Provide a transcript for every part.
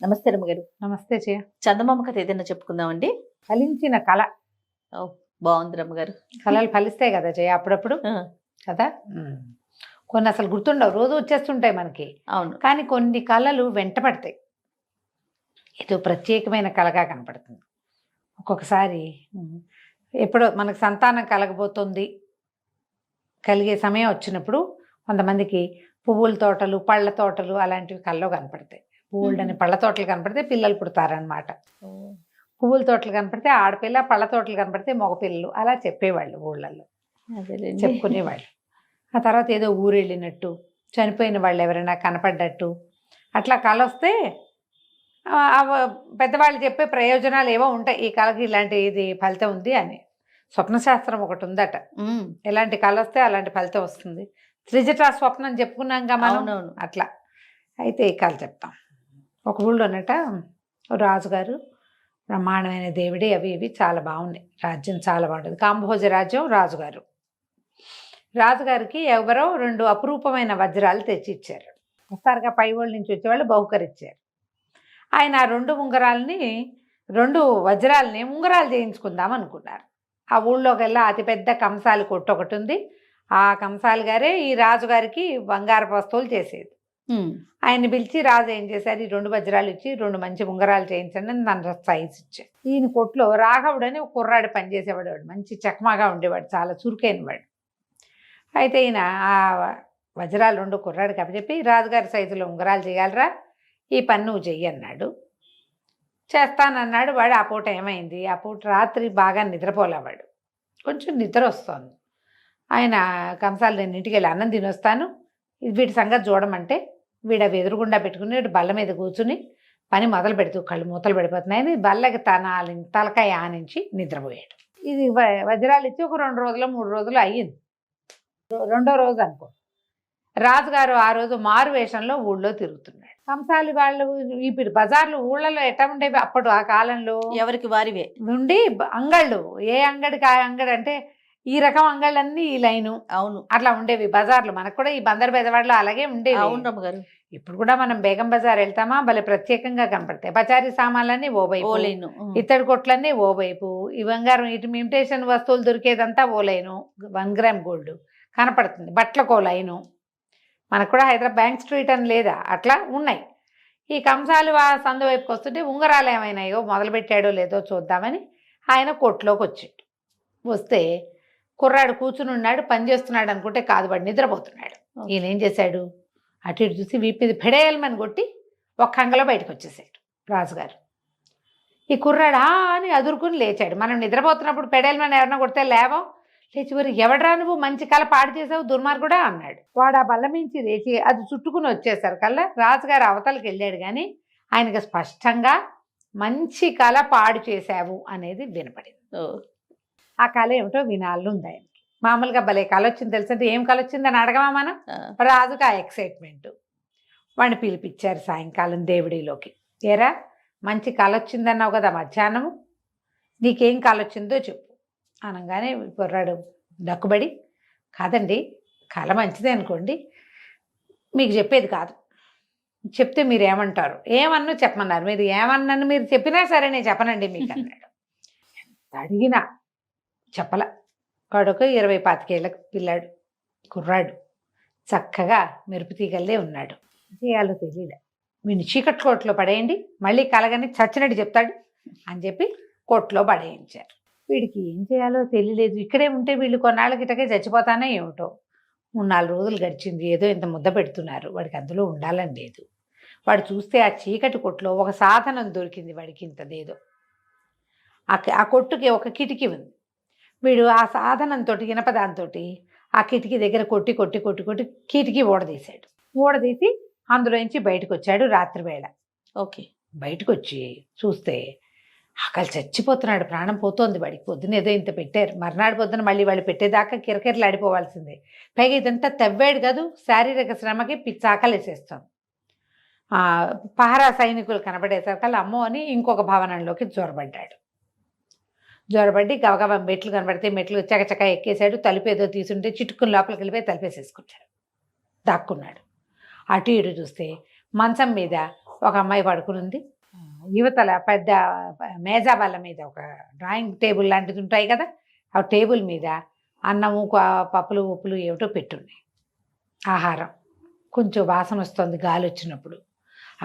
నమస్తే రమ్మగారు. నమస్తే జయ. చందమామ కథ ఏదైనా చెప్పుకుందామండి? ఫలించిన కళ. ఓహ్! బావుంది రమ్మగారు. కళలు ఫలిస్తాయి కదా జయ అప్పుడప్పుడు. ఆ! కదా! కొన్ని అసలు గుర్తుండవు. రోజు వచ్చేస్తుంటాయి మనకి. అవును. కానీ కొన్ని కళలు వెంటపడతాయి. ఏదో ప్రత్యేకమైన కళగా కనపడుతుంది. ఒక్కొక్కసారి ఎప్పుడో మనకు సంతానం కలగబోతుంది. కలిగే సమయం వచ్చినప్పుడు కొంతమందికి పువ్వుల తోటలు, పళ్ళ తోటలు అలాంటివి కల్లో కనపడతాయి. పువ్వులని పళ్ళ తోటలు కనపడితే పిల్లలు పుడతారనమాట. ఓహ్! పువ్వుల తోటలు కనపడితే ఆడపిల్ల, పళ్ళ తోటలు కనపడితే మగపిల్లలు అలా చెప్పేవాళ్ళు ఊళ్ళల్లో. అదేలెండి. చెప్పుకునేవాళ్ళు. ఆ తర్వాత ఏదో ఊరెళ్ళినట్టు, చనిపోయిన వాళ్ళు ఎవరైనా కనపడ్డట్టు అట్లా కళ వస్తే పెద్దవాళ్ళు చెప్పే ప్రయోజనాలు ఏవో ఉంటాయి. ఈ కళకి ఇలాంటి ఇది ఫలితం ఉంది అని. స్వప్నశాస్త్రం ఒకటి ఉందట. ఎలాంటి కళ వస్తే అలాంటి ఫలితం వస్తుంది. త్రిజటా స్వప్నం చెప్పుకున్నాంగా మనం. అవునవును. అట్లా అయితే ఈ కళ చెప్తాం. ఒక ఊళ్ళోనట రాజుగారు బ్రహ్మాండమైన దేవుడి అవి ఇవి చాలా బాగున్నాయి. రాజ్యం చాలా బాగుంటుంది. కాంభోజ రాజ్యం. రాజుగారికి ఎవరో 2 అపురూపమైన వజ్రాలు తెచ్చి ఇచ్చారు. ఒకసారిగా పై వాళ్ళ నుంచి వచ్చేవాళ్ళు బహుకరిచ్చారు. ఆయన ఆ 2 వజ్రాలని ఉంగరాలు చేయించుకుందాం అనుకున్నారు. ఆ ఊళ్ళోకెల్లా అతిపెద్ద కంసాలి కొట్టు ఒకటి ఉంది. ఆ కంసాలి గారే ఈ రాజుగారికి బంగారపు వస్తువులు చేసేది. ఆయన్ని పిలిచి రాజు ఏం చేశారు, ఈ 2 వజ్రాలు ఇచ్చి 2 మంచి ఉంగరాలు చేయించండి అని నన్ను సైజు ఇచ్చారు. ఈయన కొట్లో రాఘవుడు అని ఒక కుర్రాడు పనిచేసేవాడు. మంచి చకమాగా ఉండేవాడు, చాలా చురుకైనవాడు. అయితే ఈయన ఆ వజ్రాలు 2 కుర్రాడికి అప్పచెప్పి రాజుగారి సైజులో ఉంగరాలు చేయాలరా, ఈ పని నువ్వు చెయ్యి అన్నాడు. చేస్తానన్నాడు. వాడు ఆ పూట ఏమైంది, ఆ పూట రాత్రి బాగా నిద్రపోలేవాడు. కొంచెం నిద్ర వస్తుంది. ఆయన కంసాలు నేను ఇంటికి వెళ్ళి అన్నం తినొస్తాను, వీటి సంగతి చూడమంటే వీడు అవి ఎదురుగుండా పెట్టుకుని బల్ల మీద కూర్చుని పని మొదలు పెడుతూ కళ్ళు మూతలు పడిపోతున్నాయని బల్లకి తలకాయ ఆనించి నిద్రపోయాడు. ఇది వజ్రాలు ఇచ్చి ఒక 2 రోజులు 3 రోజులు అయ్యింది. 2వ రోజు అనుకో, రాజుగారు ఆ రోజు మారు వేషంలో ఊళ్ళో తిరుగుతున్నాడు. కంసాలి వాళ్ళు ఇప్పుడు బజార్లు ఊళ్ళలో ఎట్లా ఉండేవి అప్పుడు ఆ కాలంలో, ఎవరికి వారివే ఉండి అంగళ్ళు. ఏ అంగడికి ఆ అంగడి అంటే ఈ రకం అంగళ్ళన్నీ ఈ లైను. అవును. అట్లా ఉండేవి బజార్లు. మనకు కూడా ఈ బందర్ బెదవాడలో అలాగే ఉండేవి. అవును రమ్మగారు. ఇప్పుడు కూడా మనం బేగం బజార్ వెళ్తామా భలే ప్రత్యేకంగా కనపడతాయి. పచారీ సామాన్లన్నీ ఓ వైపు, ఓలేను. ఇత్తడి కొట్లన్నీ ఓ వైపు, ఈ బంగారం ఇమిటేషన్ వస్తువులు దొరికేదంతా ఓ లైను. 1 గ్రామ్ గోల్డ్ కనపడుతుంది. బట్టలకు ఓ లైను. మనకు కూడా హైదరాబాద్ బ్యాంక్ స్ట్రీట్ అని లేదా, అట్లా ఉన్నాయి. ఈ కంసాలు సందు వైపుకి వస్తుంటే ఉంగరాలు ఏమైనాయో మొదలుపెట్టాడో లేదో చూద్దామని ఆయన కొట్లోకి వచ్చాడు. వస్తే కుర్రాడు కూర్చుని ఉన్నాడు, పని చేస్తున్నాడు అనుకుంటే కాదు, వాడు నిద్రపోతున్నాడు. ఈయన ఏం చేశాడు, అటు ఇటు చూసి వీపిది పెడేయమని కొట్టి ఒక్క అంగలో బయటకు వచ్చేసాడు రాజుగారు. ఈ కుర్రాడు అని అదురుకుని లేచాడు. మనం నిద్రపోతున్నప్పుడు పెడేయమని ఎవరన్నా కొడితే లేవం, లేచి మరి ఎవడరా నువ్వు, మంచి కళ పాడు చేసావు దుర్మార్గుడా అన్నాడు. వాడు ఆ బల్ల మించి లేచి అది చుట్టుకుని వచ్చేసారు కల్లా రాజుగారు అవతలకి వెళ్ళాడు. కానీ ఆయనకి స్పష్టంగా మంచి కళ పాడు చేశావు అనేది వినపడింది. ఆ కళ ఏమిటో వినాలని ఉంది ఆయనకి. మామూలుగా భలే కళ వచ్చింది తెలుసంటే ఏం కళ వచ్చిందని అడగమా మనం. రాజుకి ఆ ఎక్సైట్మెంట్. వాడిని పిలిపించారు సాయంకాలం దేవుడిలోకి. ఏరా మంచి కళ వచ్చిందన్నావు కదా మధ్యాహ్నము, నీకేం కళ వచ్చిందో చెప్పు అనగానే కుర్రాడు దక్కుబడి, కాదండి కళ మంచిదే అనుకోండి, మీకు చెప్పేది కాదు, చెప్తే మీరు ఏమంటారు, ఏమన్నా చెప్పమన్నారు, మీరు ఏమన్నాను మీరు చెప్పినా సరే నేను చెప్పనండి మీకు అన్నాడు. అడిగినా చెప్పల. వాడొక 20-25 ఏళ్ళ పిల్లాడు, కుర్రాడు, చక్కగా మెరుపు తీగల్లే ఉన్నాడు. చేయాలో తెలియలే. వీడిని చీకటి కోట్లో పడేయండి, మళ్ళీ కలగని చచ్చినట్టు చెప్తాడు అని చెప్పి కోట్లో పడేయించారు. వీడికి ఏం చేయాలో తెలియలేదు. ఇక్కడే ఉంటే వీళ్ళు కొన్నాళ్ళకి ఇటకే చచ్చిపోతానే ఏమిటో. 3-4 రోజులు గడిచింది. ఏదో ఇంత ముద్ద పెడుతున్నారు, వాడికి అందులో ఉండాలని లేదు. వాడు చూస్తే ఆ చీకటి కొట్లో ఒక సాధనం దొరికింది వాడికి, ఇంతదేదో. ఆ కొట్టుకి ఒక కిటికీ ఉంది. వీడు ఆ సాధనంతో ఇనపదాంతో ఆ కిటికీ దగ్గర కొట్టి కిటికీ ఊడదీశాడు. ఊడదీసి అందులోంచి బయటకు వచ్చాడు రాత్రివేళ. ఓకే. బయటకు వచ్చి చూస్తే ఆకలి చచ్చిపోతున్నాడు, ప్రాణం పోతోంది వాడికి. పొద్దున ఏదో ఇంత పెట్టారు, మర్నాడు పొద్దున మళ్ళీ వాళ్ళు పెట్టేదాకా కిరకిరలు ఆడిపోవాల్సిందే. పైగా ఇదంతా తవ్వాడు కాదు, శారీరక శ్రమకి పిచ్చాకలేసేస్తాం. పహరా సైనికులు కనబడేసరికల్లా అమ్మో అని ఇంకొక భవనంలోకి జ్వరబడి గవగవ మెట్లు కనబడితే మెట్లు చకచక ఎక్కేశాడు. తలుపు ఏదో తీసుంటే చిట్టుకుని లోపలికి వెళ్ళిపోయి తలుపేసేసుకుంటాడు. దాక్కున్నాడు. అటు ఇటు చూస్తే మంచం మీద ఒక అమ్మాయి పడుకుని ఉంది. యువతల పెద్ద మేజా బల్ల మీద ఒక డ్రాయింగ్ టేబుల్ లాంటిది ఉంటాయి కదా, ఆ టేబుల్ మీద అన్నము పప్పులు ఉప్పులు ఏమిటో పెట్టున్నాయి. ఆహారం కొంచెం వాసన వస్తుంది గాలి వచ్చినప్పుడు.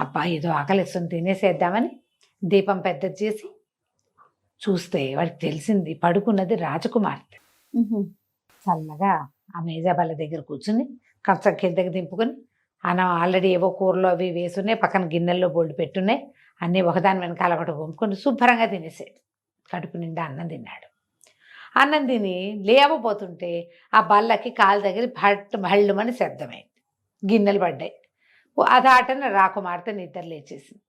అబ్బా ఏదో ఆకలిస్తుంది తినేసేద్దామని దీపం పెద్దది చేసి చూస్తే వాడికి తెలిసింది పడుకున్నది రాజకుమార్తె. చల్లగా ఆ మేజా బల్ల దగ్గర కూర్చుని కంచం కిందకి దింపుకొని అన్నం ఆల్రెడీ ఏవో కూరలు అవి వేసున్నాయి, పక్కన గిన్నెల్లో బోల్డ్ పెట్టున్నాయి, అన్నీ ఒకదాని వెనకాల ఒకటి వంపుకొని శుభ్రంగా తినేసాడు. కడుపు నిండా అన్నం తిన్నాడు. అన్నం తిని లేవబోతుంటే ఆ బల్లకి కాలు తగిలి భళ్ళుమని శబ్దమైంది. గిన్నెలు పడ్డాయి. అదాటన రాకుమార్తె నిద్ర లేచేసింది.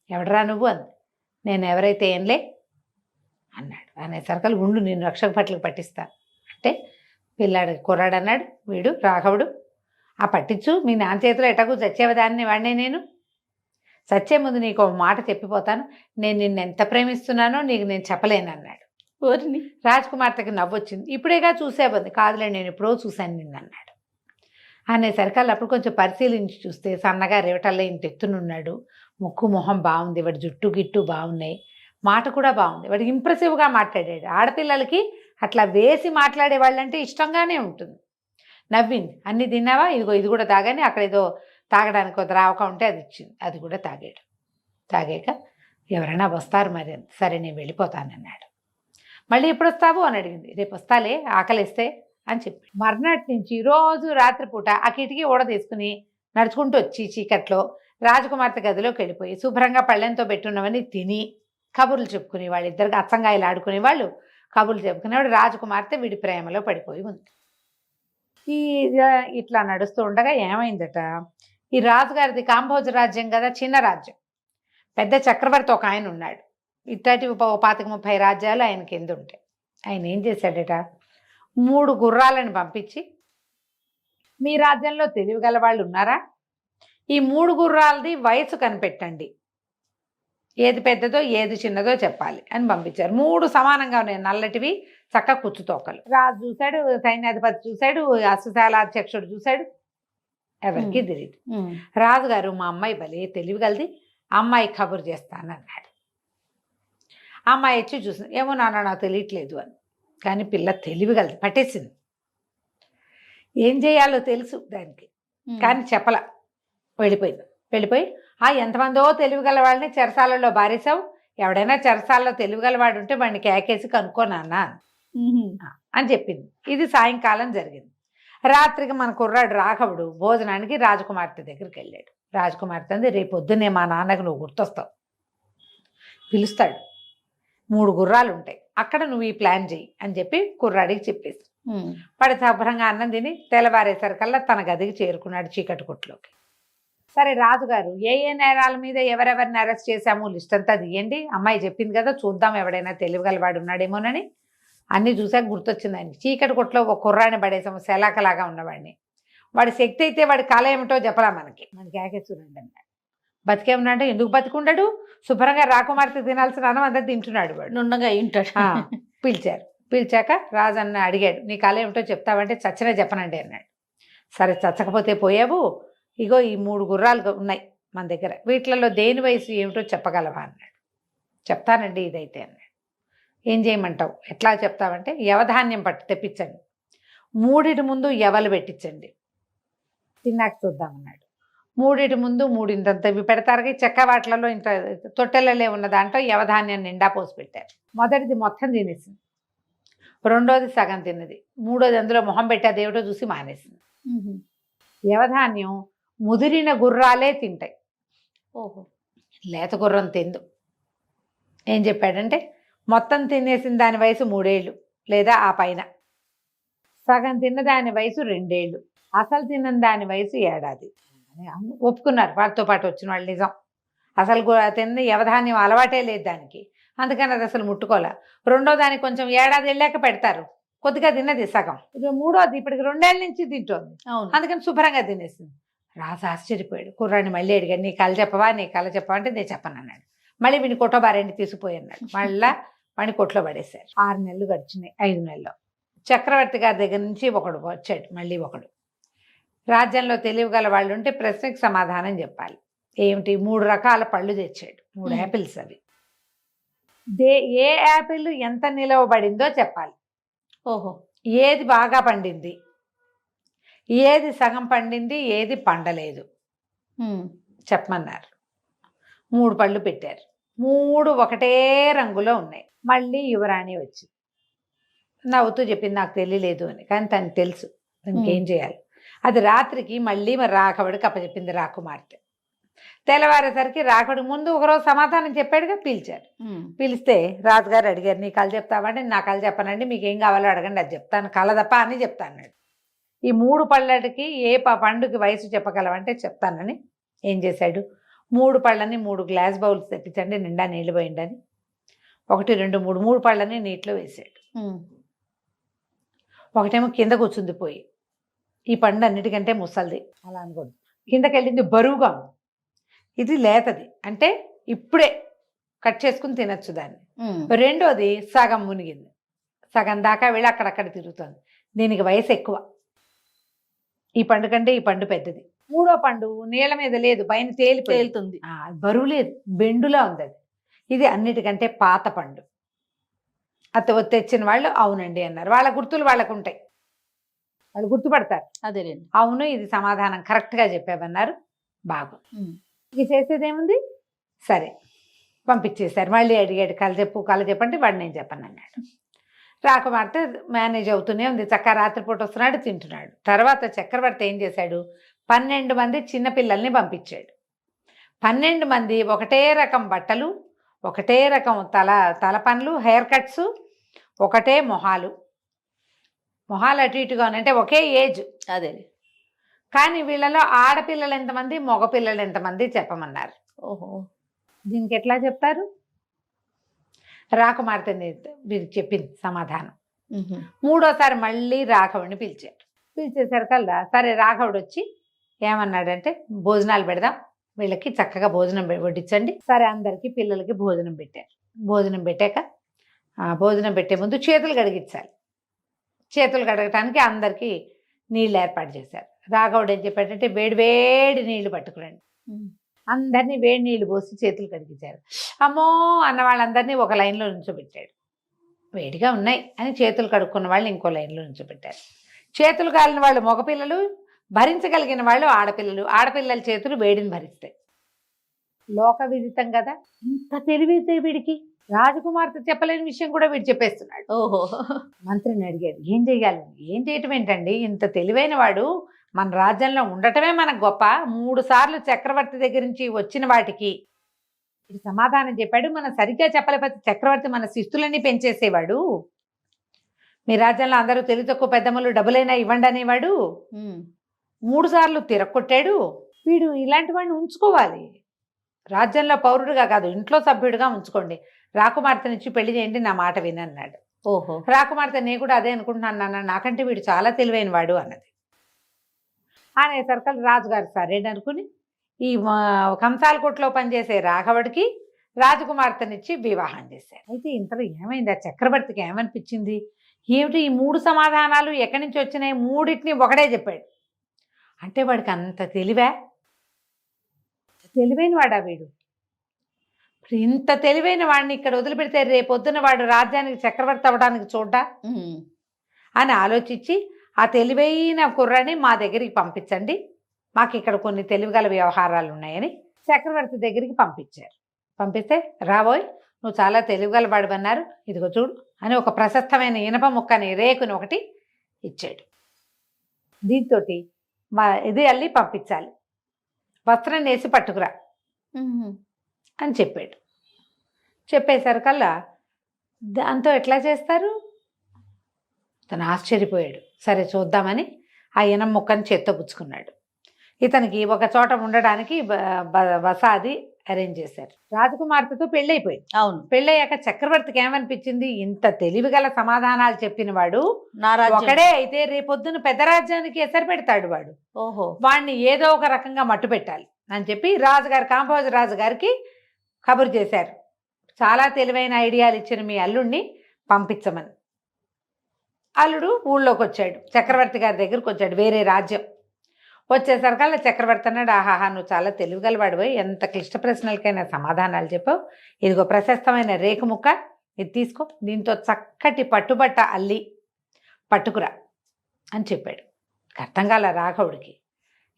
ఎవడరా నువ్వు అంది. నేను ఎవరైతే ఏంలే అన్నాడు. అనేసరికలు ఉండు నేను రక్షక భట్లకు పట్టిస్తా అంటే పిల్లాడు కుర్రాడు అన్నాడు. వీడు రాఘవుడు, ఆ పట్టించు మీ నాన్న చేతిలో ఎటకు చచ్చేవదాన్ని వాడినే నేను. చచ్చే ముందు నీకు ఒక మాట చెప్పిపోతాను, నేను నిన్ను ఎంత ప్రేమిస్తున్నానో నీకు నేను చెప్పలేను అన్నాడు. ఓరిని. రాజకుమార్తెకి నవ్వొచ్చింది. ఇప్పుడేగా చూసేవంది. కాదులే నేను ఎప్పుడో చూశాను నిన్ను అన్నాడు. అనేసరికి అప్పుడు కొంచెం పరిశీలించి చూస్తే సన్నగా రేవటల్లో ఇంత ఎత్తునున్నాడు. ముక్కు మొహం బాగుంది, వాడి జుట్టు గిట్టు బాగున్నాయి, మాట కూడా బాగుంది. వాడు ఇంప్రెసివ్గా మాట్లాడాడు. ఆడపిల్లలకి అట్లా వేసి మాట్లాడే వాళ్ళంటే ఇష్టంగానే ఉంటుంది. నవ్వింది. అన్నీ తిన్నావా, ఇదిగో ఇది కూడా తాగాని, అక్కడ ఏదో తాగడానికి ఒక ద్రావక ఉంటే అది ఇచ్చింది, అది కూడా తాగాడు. తాగాక ఎవరైనా వస్తారు మరి, సరే నేను వెళ్ళిపోతానన్నాడు. మళ్ళీ ఎప్పుడు వస్తావు అని అడిగింది. రేపు వస్తాలే ఆకలిస్తే అని చెప్పి మర్నాటి నుంచి రోజు రాత్రిపూట ఆ కిటికీ ఊడ తీసుకుని నడుచుకుంటూ వచ్చి చీకట్లో రాజకుమార్తె గదిలోకి వెళ్ళిపోయి శుభ్రంగా పళ్ళెంతో పెట్టున్నవని తిని కబుర్లు చెప్పుకుని వాళ్ళిద్దరికి అచ్చంగాయలు ఆడుకునే వాళ్ళు కబుర్లు చెప్పుకునేవాడు. రాజకుమార్తె వీడి ప్రేమలో పడిపోయి ఉంది. ఈ ఇట్లా నడుస్తూ ఉండగా ఏమైందట, ఈ రాజుగారిది కాంభోజ రాజ్యం కదా, చిన్న రాజ్యం. పెద్ద చక్రవర్తి ఒక ఆయన ఉన్నాడు. ఇట్లాంటి 25-30 రాజ్యాలు ఆయన కింద ఉంటాయి. ఆయన ఏం చేశాడట, 3 గుర్రాలను పంపించి మీ రాజ్యంలో తెలివిగల వాళ్ళు ఉన్నారా, ఈ 3 గుర్రాలది వయసు కనిపెట్టండి, ఏది పెద్దదో ఏది చిన్నదో చెప్పాలి అని పంపించారు. 3 సమానంగా ఉన్నాయి, నల్లటివి, చక్క కుచ్చుతోకలు. రాజు చూశాడు, సైన్యాధిపతి చూశాడు, అశ్వశాలాధ్యక్షుడు చూశాడు, ఎవరికి తెలియదు. రాజుగారు మా అమ్మాయి భలే తెలివిగలది, అమ్మాయి కబురు చేస్తానన్నాడు. అమ్మాయి వచ్చి చూసింది. ఏమో నాన్న నాకు తెలియట్లేదు అని. కానీ పిల్ల తెలివిగలది, పట్టేసింది. ఏం చేయాలో తెలుసు దానికి, కానీ చెప్పల. వెళ్ళిపోయి ఎంతమందో తెలివిగల వాళ్ళని చెరసాలలో బారేసావు, ఎవడైనా చెరసాలలో తెలివిగలవాడు ఉంటే వాడిని కేకేసి కనుక్కోనాన్న అని చెప్పింది. ఇది సాయంకాలం జరిగింది. రాత్రికి మన కుర్రాడు రాఘవుడు భోజనానికి రాజకుమార్తె దగ్గరికి వెళ్ళాడు. రాజకుమార్తె అంది, రేపు పొద్దున్నే మా నాన్నకు నువ్వు గుర్తొస్తావు, పిలుస్తాడు, 3 గుర్రాలు ఉంటాయి, అక్కడ నువ్వు ఈ ప్లాన్ చెయ్యి అని చెప్పి కుర్రాడికి చెప్పేసి వాడి శుభ్రంగా అన్నం తిని తెల్లవారేసరికల్లా తన గదికి చేరుకున్నాడు చీకటి కొట్టులోకి. సరే రాజుగారు ఏ నేరాల మీద ఎవరెవరిని అరెస్ట్ చేశాము లిస్ట్ అంతా తీయండి, అమ్మాయి చెప్పింది కదా చూద్దాం ఎవడైనా తెలివిగలవాడు ఉన్నాడేమోనని. అన్నీ చూసాక గుర్తొచ్చింది ఆయనకి. చీకటి కొట్లో ఒక కుర్రాడిని పడేసాము, శలాకలాగా ఉన్నవాడిని. వాడి శక్తి అయితే వాడి కళ ఏమిటో చెప్పలా మనకి ఏకేశ్వరుడు అన్నాడు. బతికే ఉన్నాడంటే ఎందుకు బతికుండాడు, శుభ్రంగా రాకుమార్తె తినాల్సిన అన్నం అంతా తింటున్నాడు వాడు, నుండగా ఇంటాడు. పిలిచారు. పిలిచాక రాజన్న అడిగాడు, నీ కళ ఏమిటో చెప్తావంటే చచ్చినా చెప్పనండి అన్నాడు. సరే చచ్చకపోతే పోయావు, ఇగో ఈ 3 గుర్రాలు ఉన్నాయి మన దగ్గర, వీటిలలో దేని వయసు ఏమిటో చెప్పగలవా అన్నాడు. చెప్తానండి ఇదైతే అన్నాడు. ఏం చేయమంటావు, ఎట్లా చెప్తావంటే యవధాన్యం పట్టు తెప్పించండి, 3 ముందు ఎవలు పెట్టించండి, తిన్నాక చూద్దామన్నాడు. 3 ముందు 3 ఇంతంత ఇవి పెడతారు, చెక్క వాటిలలో ఇంత తొట్టెలలో ఉన్న దాంట్లో యవధాన్యం నిండా పోసి పెట్టారు. మొదటిది మొత్తం తినేసింది, రెండోది సగం తిన్నది, మూడోది అందులో మొహం పెట్టి అదేమిటో చూసి మానేసింది. యవధాన్యం ముదిరిన గుర్రాలే తింటాయి, ఓహో, లేత గుర్రం తిందు. ఏం చెప్పాడంటే మొత్తం తినేసిన దాని వయసు 3 ఏళ్ళు లేదా ఆ పైన, సగం తిన్న దాని వయసు 2 ఏళ్ళు, అసలు తిన్న దాని వయసు 1 ఏడాది. ఒప్పుకున్నారు వాటితో పాటు వచ్చిన వాళ్ళు. నిజం, అసలు తిన్న యవధాన్యం అలవాటే లేదు దానికి, అందుకని అది అసలు ముట్టుకోలే. రెండో దానికి కొంచెం 1 ఏడాది వెళ్ళాక పెడతారు, కొద్దిగా తిన్నది సగం. మూడోది ఇప్పటికి 2 ఏళ్ళ నుంచి తింటోంది, అందుకని శుభ్రంగా తినేసింది. రాజు ఆశ్చర్యపోయాడు. కుర్రాడిని మళ్ళీ అడిగాడు, నీ కళ చెప్పవా అంటే నేను చెప్పను అన్నాడు. మళ్ళీ వీడిని కొట్టబారండి తీసుకుపోయి అన్నాడు. మళ్ళీ వాడిని కొట్లో పడేశారు. 6 నెలలు గడిచినాయి. 5 నెలల్లో చక్రవర్తి గారి దగ్గర నుంచి ఒకడు వచ్చాడు, మళ్ళీ ఒకడు. రాజ్యంలో తెలివిగల వాళ్ళు ఉంటే ప్రశ్నకి సమాధానం చెప్పాలి. ఏమిటి 3 రకాల పళ్ళు తెచ్చాడు, 3 మ్మ్. యాపిల్స్ అవి. ఏ యాపిల్ ఎంత నిలవబడిందో చెప్పాలి, ఓహో. ఏది బాగా పండింది, ఏది సగం పండింది, ఏది పండలేదు మ్మ్. చెప్పమన్నారు. 3 పళ్ళు పెట్టారు, 3 ఒకటే రంగులో ఉన్నాయి. మళ్ళీ యువరాణి వచ్చి నవ్వుతూ చెప్పింది నాకు తెలియలేదు అని. కానీ తనకు తెలుసు, ఇంకేం చేయాలి. అది రాత్రికి మళ్ళీ మరి రాఘవుడికి అప్పచెప్పింది రాకుమార్తె. తెల్లవారేసరికి రాఘవుడి ముందు ఒకరోజు సమాధానం చెప్పాడుగా, పిలిచారు. మ్మ్. పిలిస్తే రాజుగారు అడిగారు, నీ కళ చెప్తావంటే నా కళ చెప్పనండి, మీకు ఏం కావాలో అడగండి, అది చెప్తాను, కళ తప్ప అని చెప్తాను. ఈ 3 పళ్ళకి ఏ పండుకి వయసు చెప్పగలవంటే చెప్తానని ఏం చేశాడు, 3 పళ్ళని 3 గ్లాస్ బౌల్స్ తెప్పించండి, నిండా నీళ్ళు పోయండి అని 1 2 3 3 పళ్ళని నీటిలో వేసాడు. మ్మ్. ఒకటేమో కింద కూర్చుంది పోయి, ఈ పండు అన్నిటికంటే ముసలిది, అలా అనుకోండి. కిందకి వెళ్ళింది బరువుగా ఉంది, ఇది లేతది అంటే ఇప్పుడే కట్ చేసుకుని తినచ్చు దాన్ని. మ్మ్. రెండోది సగం మునిగింది, సగం దాకా వెళ్ళి అక్కడక్కడ తిరుగుతుంది, దీనికి వయసు ఎక్కువ, ఈ పండు కంటే ఈ పండు పెద్దది. 3వ పండు నీళ్ళ మీద లేదు, పైన తేలుతుంది. బరువు లేదు, బెండులా ఉంది అది. ఇది అన్నిటికంటే పాత పండు. తెచ్చిన వాళ్ళు అవునండి అన్నారు. వాళ్ళ గుర్తులు వాళ్ళకు ఉంటాయి, వాళ్ళు గుర్తుపడతారు. అదేలేండి. అవును ఇది సమాధానం కరెక్ట్గా చెప్పామన్నారు. బాగు మ్మ్. ఇది చేసేదేముంది, సరే పంపించేశారు. మళ్ళీ అడిగాడు, కళ చెప్పంటే వాడు నేను చెప్పను అన్నాడు. రాకుమార్తె మేనేజ్ అవుతూనే ఉంది, చక్కగా రాత్రిపూట వస్తున్నాడు, తింటున్నాడు. తర్వాత చక్రవర్తి ఏం చేశాడు, 12 మంది చిన్నపిల్లల్ని పంపించాడు. 12 మంది ఒకటే రకం బట్టలు, ఒకటే రకం తలపనులు, హెయిర్ కట్స్, ఒకటే మొహాలు అటు ఇటుగా అంటే ఒకే ఏజ్. అదే. కానీ వీళ్ళలో ఆడపిల్లలు ఎంతమంది, మగపిల్లలు ఎంతమంది చెప్పమన్నారు. ఓహో. దీనికి ఎట్లా చెప్తారు, రాకుమార్తె వీరికి చెప్పింది సమాధానం. మ్మ్. 3వసారి మళ్ళీ రాఘవుడిని పిలిచేసరికల్లా సరే రాఘవుడు వచ్చి ఏమన్నాడంటే, భోజనాలు పెడదాం, వీళ్ళకి చక్కగా భోజనం వడ్డించండి. సరే అందరికీ పిల్లలకి భోజనం పెట్టారు. భోజనం పెట్టాక భోజనం పెట్టే ముందు చేతులు కడిగించాలి. చేతులు కడగటానికి అందరికీ నీళ్ళు ఏర్పాటు చేశారు. రాఘవుడు ఏం చెప్పాడంటే, వేడి నీళ్లు పట్టుకురండి. మ్మ్. అందరినీ వేడి నీళ్లు పోసి చేతులు కడిగించారు. అమ్మో అన్న వాళ్ళందరినీ ఒక లైన్లో నుంచోబెట్టాడు. వేడిగా ఉన్నాయి అని చేతులు కడుక్కున్న వాళ్ళు ఇంకో లైన్లో నుంచోబెట్టారు. చేతులు కాలిన వాళ్ళు మగపిల్లలు, భరించగలిగిన వాళ్ళు ఆడపిల్లలు. ఆడపిల్లల చేతులు వేడిని భరిస్తాయి. లోక విదితం కదా. ఇంత తెలివితే వీడికి, రాజకుమార్తె చెప్పలేని విషయం కూడా వీడు చెప్పేస్తున్నాడు. ఓహో. మంత్రిని అడిగాడు, ఏం చేయాలి, ఏం చేయటం ఏంటండి, ఇంత తెలివైన వాడు మన రాజ్యంలో ఉండటమే మనకు గొప్ప. 3 సార్లు చక్రవర్తి దగ్గర నుంచి వచ్చిన వాటికి ఇది సమాధానం చెప్పాడు. మనం సరిగ్గా చెప్పలేకపోతే చక్రవర్తి మన శిస్తులన్నీ పెంచేసేవాడు. మీ రాజ్యంలో అందరూ తెలివి తక్కువ పెద్దమ్మలు డబ్బులైనా ఇవ్వండి అనేవాడు. 3 సార్లు తిరగొట్టాడు. వీడు ఇలాంటి వాడిని ఉంచుకోవాలి, రాజ్యంలో పౌరుడుగా కాదు ఇంట్లో సభ్యుడిగా ఉంచుకోండి. రాకుమార్తెనిచ్చి పెళ్లి చేయండి, నా మాట వినన్నాడు. ఓహో. రాకుమార్తె నేను కూడా అదే అనుకుంటున్నాను నాన్న, నాకంటే వీడు చాలా తెలివైన వాడు అన్నది. అనేసరికి రాజుగారు సరేననుకుని ఈ కంసాల కొట్లో పనిచేసే రాఘవుడికి రాజకుమార్తెనిచ్చి వివాహం చేశారు. అయితే ఇంతలో ఏమైంది, ఆ చక్రవర్తికి ఏమనిపించింది, ఏమిటి ఈ 3 సమాధానాలు ఎక్కడి నుంచి వచ్చినాయి, 3టిని ఒకడే చెప్పాడు అంటే వాడికి అంత తెలివైన వాడా వీడు. ఇంత తెలివైన వాడిని ఇక్కడ వదిలిపెడితే రేపొద్దున వాడు రాజ్యానికి చక్రవర్తి అవ్వడానికి చూడ్డా అని ఆలోచించి, ఆ తెలివైన కుర్రాన్ని మా దగ్గరికి పంపించండి, మాకు ఇక్కడ కొన్ని తెలివిగల వ్యవహారాలు ఉన్నాయని చక్రవర్తి దగ్గరికి పంపించారు. పంపిస్తే రాబోయ్ నువ్వు చాలా తెలివిగల వాడివన్నారు, ఇదిగో చూడు అని ఒక ప్రశస్తమైన ఇనప ముక్కని రేకుని ఒకటి ఇచ్చాడు. దీంతో ఇది అల్లి పంపించాలి, వస్త్రం వేసి పట్టుకురా అని చెప్పాడు. చెప్పేసరికల్లా దాంతో ఎట్లా చేస్తారు, తను ఆశ్చర్యపోయాడు. సరే చూద్దామని ఆ ఇనం ముక్కని చేత్తో పుచ్చుకున్నాడు. ఇతనికి ఒక చోట ఉండడానికి బస అది అరేంజ్ చేశారు. రాజకుమార్తెతో పెళ్ళైపోయింది. అవును. పెళ్ళయ్యాక చక్రవర్తికి ఏమనిపించింది, ఇంత తెలివిగల సమాధానాలు చెప్పిన వాడు నా రాజ్యం ఒకడే అయితే రేపొద్దున పెద్ద రాజ్యానికి ఎసరు పెడతాడు వాడు, ఓహో. వాడిని ఏదో ఒక రకంగా మట్టు పెట్టాలి అని చెప్పి రాజుగారు కాంభోజ రాజుగారికి కబురు చేశారు. చాలా తెలివైన ఐడియాలు ఇచ్చిన మీ అల్లుడిని పంపించమని. అల్లుడు ఊళ్ళోకి వచ్చాడు, చక్రవర్తి గారి దగ్గరికి వచ్చాడు, వేరే రాజ్యం. వచ్చేసరికల్లా చక్రవర్తి అన్నాడు, ఆహాహా నువ్వు చాలా తెలివిగలవాడిపోయి ఎంత క్లిష్ట ప్రశ్నలకైనా సమాధానాలు చెప్పావు. ఇదిగో ప్రశస్తమైన రేకు ముక్క, ఇది తీసుకో, దీంతో చక్కటి పట్టుబట్ట అల్లి పట్టుకురా అని చెప్పాడు. అర్థం కాల రాఘవుడికి.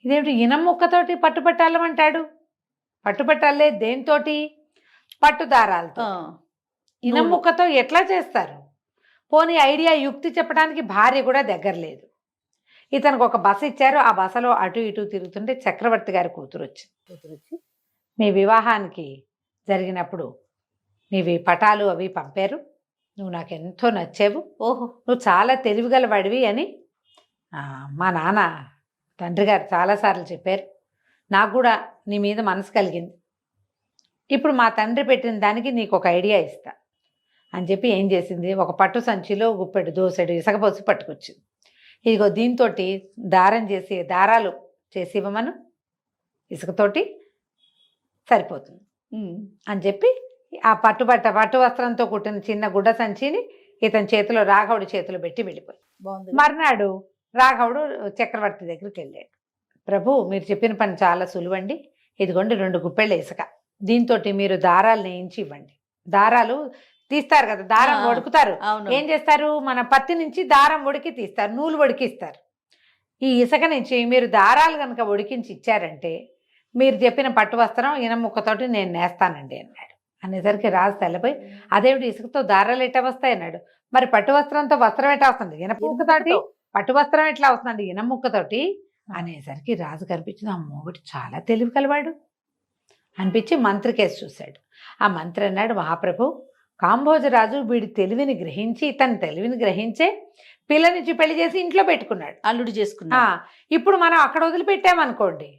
ఇదేమిటి ఇనం ముక్కతోటి పట్టుబట్ట అల్లమంటాడు? పట్టుబట్ట అల్లే దేనితోటి? పట్టుదారాలతో. ఇనం ముక్కతో ఎట్లా చేస్తారు? పోనీ ఐడియా యుక్తి చెప్పడానికి భార్య కూడా దగ్గర లేదు. ఇతనికి ఒక బస ఇచ్చారు. ఆ బసలో అటు ఇటు తిరుగుతుంటే చక్రవర్తి గారి కూతురు వచ్చి మీ వివాహానికి జరిగినప్పుడు నీవి పటాలు అవి పంపారు, నువ్వు నాకు ఎంతో నచ్చావు, ఓహో నువ్వు చాలా తెలివిగలవాడివి అని మా నాన్న తండ్రి గారు చాలాసార్లు చెప్పారు. నాకు కూడా నీ మీద మనసు కలిగింది. ఇప్పుడు మా తండ్రి పెట్టిన దానికి నీకు ఒక ఐడియా ఇస్తా అని చెప్పి ఏం చేసింది, ఒక పట్టు సంచిలో గుప్పెడు దోసెడు ఇసకపోసి పట్టుకొచ్చింది. ఇదిగో దీంతో దారాలు చేసి ఇవ్వమను, ఇసుకతోటి సరిపోతుంది అని చెప్పి ఆ పట్టు వస్త్రంతో కుట్టిన చిన్న గుడ్డ సంచిని ఇతని చేతిలో రాఘవుడి చేతిలో పెట్టి వెళ్ళిపోయి. మర్నాడు రాఘవుడు చక్రవర్తి దగ్గరికి వెళ్ళాడు. ప్రభు మీరు చెప్పిన పని చాలా సులువండి, ఇదిగోండి 2 గుప్పెళ్ళ ఇసుక, దీంతో మీరు దారాలు నేయించి ఇవ్వండి. దారాలు తీస్తారు కదా, దారం వడుకుతారు. ఏం చేస్తారు, మన పత్తి నుంచి దారం ఉడికి తీస్తారు, నూలు ఉడికిస్తారు. ఈ ఇసుక నుంచి మీరు దారాలు కనుక ఉడికించి ఇచ్చారంటే మీరు చెప్పిన పట్టు వస్త్రం ఇనం ముక్కతోటి నేను నేస్తానండి అన్నాడు. అనేసరికి రాజు తెల్లపోయి, అదేమిటి ఇసుకతో దారాలు ఎట్లా వస్తాయి అన్నాడు. మరి పట్టు వస్త్రంతో వస్త్రం ఎట్లా వస్తుంది, ఇనప ముక్కతోటి పట్టు వస్త్రం ఎట్లా వస్తుంది ఇనం ముక్కతోటి అనేసరికి రాజు కనిపించింది. అమ్మో ఒకటి చాలా తెలివి కలవాడు అనిపించి మంత్రి కేసు చూశాడు. ఆ మంత్రి అన్నాడు, మహాప్రభు కాంభోజరాజు వీడి తెలివిని గ్రహించి తన తెలివిని గ్రహించే పిల్లనిచ్చి పెళ్లి చేసి ఇంట్లో పెట్టుకున్నాడు, అల్లుడు చేసుకున్నా. ఇప్పుడు మనం అక్కడ వదిలిపెట్టామనుకోండి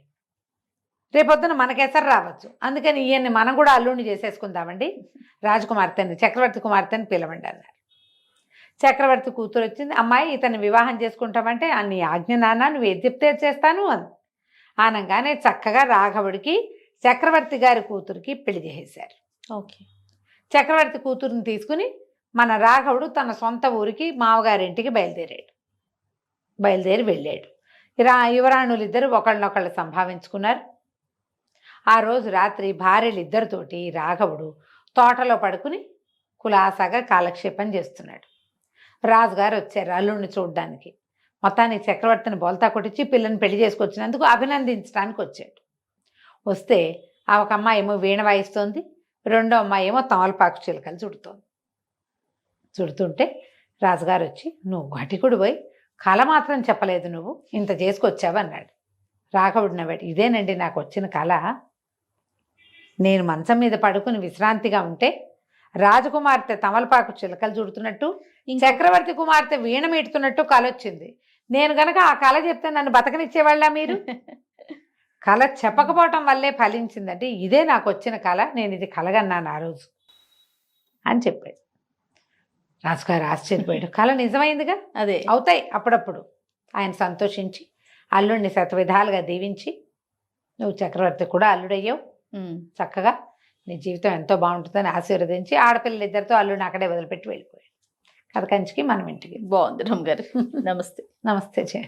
రేపొద్దున మనకెసరు రావచ్చు. అందుకని ఈయన్ని మనం కూడా అల్లుడిని చేసేసుకుందామండి, రాజకుమార్తెని చక్రవర్తి కుమార్తెని పిలవండి అన్నారు. చక్రవర్తి కూతురు వచ్చింది. అమ్మాయి ఇతన్ని వివాహం చేసుకుంటామంటే నీ ఆజ్ఞ నాన్న, నువ్వు ఏది చెప్తే చేస్తాను అని అనగానే చక్కగా రాఘవుడికి చక్రవర్తి గారి కూతురికి పెళ్లి చేసేశారు. ఓకే. చక్రవర్తి కూతురుని తీసుకుని మన రాఘవుడు తన సొంత ఊరికి మావగారింటికి బయలుదేరి వెళ్ళాడు. యువరాణులు ఇద్దరు ఒకళ్ళనొకళ్ళు సంభావించుకున్నారు. ఆ రోజు రాత్రి భార్యలిద్దరితోటి రాఘవుడు తోటలో పడుకుని కులాసాగా కాలక్షేపం చేస్తున్నాడు. రాజుగారు వచ్చారు అల్లుడిని చూడ్డానికి. మొత్తానికి చక్రవర్తిని బోల్తా కొట్టించి పిల్లని పెళ్లి చేసుకొచ్చినందుకు అభినందించడానికి వచ్చాడు. వస్తే ఆ ఒక అమ్మాయి ఏమో వీణ వాయిస్తోంది, రెండో అమ్మాయి ఏమో తమలపాకు చిలుకలు చుడుతుంటే రాజుగారు వచ్చి, నువ్వు ఘటికుడు పోయి కళ మాత్రం చెప్పలేదు, నువ్వు ఇంత చేసుకొచ్చావు అన్నాడు. రాఘవుడు నవ్వాడు, ఇదేనండి నాకు వచ్చిన కళ. నేను మంచం మీద పడుకుని విశ్రాంతిగా ఉంటే రాజకుమార్తె తమలపాకు చిలకలు చుడుతున్నట్టు, చక్రవర్తి కుమార్తె వీణ మీటుతున్నట్టు కళ వచ్చింది. నేను గనక ఆ కళ చెప్తే నన్ను బతకనిచ్చేవాళ్ళ మీరు? కళ చెప్పకపోవటం వల్లే ఫలించిందంటే ఇదే నాకు వచ్చిన కళ, నేను ఇది కలగన్నాను ఆ రోజు అని చెప్పాడు. రాజుగారు ఆశ్చర్యపోయాడు. కళ నిజమైందిగా, అదే అవుతాయి అప్పుడప్పుడు. ఆయన సంతోషించి అల్లుడిని శతవిధాలుగా దీవించి, నువ్వు చక్రవర్తి కూడా అల్లుడయ్యావు, చక్కగా నీ జీవితం ఎంతో బాగుంటుందని ఆశీర్వదించి ఆడపిల్లలిద్దరితో అల్లుడిని అక్కడే వదిలిపెట్టి వెళ్ళిపోయాడు. కథ కంచికి మనం ఇంటికి. బాగుంది రమ్మ గారు. నమస్తే. నమస్తే జయ.